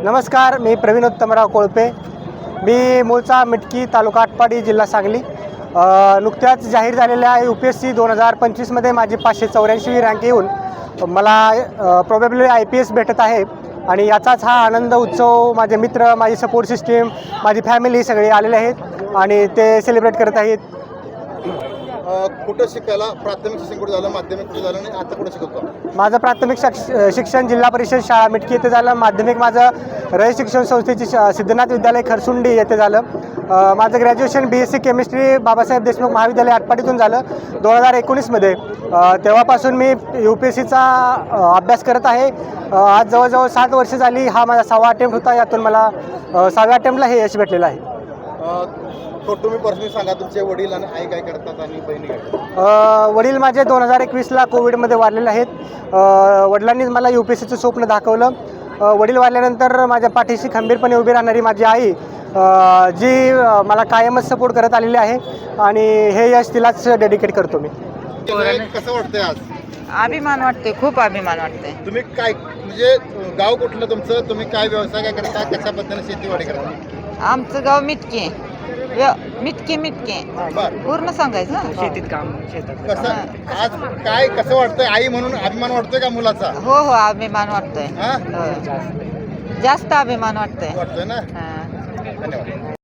नमस्कार, मी प्रवीण उत्तमराव कोळपे. मी मूळचा मिटकी, तालुका आटपाडी, जिल्हा सांगली. नुकत्याच जाहीर झालेल्या UPSC 2025मध्ये माझी 584वी रँक येऊन मला प्रोबेबली IPS भेटत आहे आणि याचाच हा आनंद उत्सव माझे मित्र, माझी सपोर्ट सिस्टीम, माझी फॅमिली सगळे आलेले आहेत आणि ते सेलिब्रेट करत आहेत. कुठं शिकायला प्राथमिक शिक्षण कुठं झालं, माध्यमिक कुठं झालं आणि आता कुठं शिकवतो? माझं प्राथमिक शिक्षण जिल्हा परिषद शाळा मिटकी येथे झालं. माध्यमिक माझं रयत शिक्षण संस्थेची सिद्धनाथ विद्यालय खरसुंडी येथे झालं. माझं graduation BSc chemistry Babasaheb Deshmukh महाविद्यालय आटपाडीतून झालं 2019मध्ये. तेव्हापासून मी UPSCचा अभ्यास करत आहे. आज जवळजवळ 7 वर्ष झाली. हा माझा 6वा अटेम्प्ट होता. यातून मला 6व्या अटेम्प्टला हे यश भेटलेलं आहे. तुम्ही पर्सनली सांगा, तुमचे वडील आणि आई काय करतात आणि बहिणी काय करतात? वडील माझे 2021ला कोविडमध्ये वारलेले आहेत. वडिलांनीच मला UPSCचं स्वप्न दाखवलं. वडील वारल्यानंतर माझ्या पाठीशी खंबीरपणे उभी राहणारी माझी आई, जी मला कायमच सपोर्ट करत आलेली आहे आणि हे यश तिलाच डेडिकेट करतो मी. कसं वाटतंय आज? अभिमान वाटतोय, खूप अभिमान वाटतोय. तुम्ही काय म्हणजे गाव कुठलं तुमचं? तुम्ही काय व्यवसाय काय करता? कशा पद्धतीने शेतीवाडी करता? आमचं गाव मिटके. मिटके बरं. पूर्ण सांगायचं. शेतीत काम, शेतात. कसं आज काय कसं वाटतंय? आई म्हणून अभिमान वाटतोय का मुलाचा? हो अभिमान वाटतोय. हा? हो. जास्त अभिमान वाटतोय. वाटतोय ना? हा. धन्यवाद.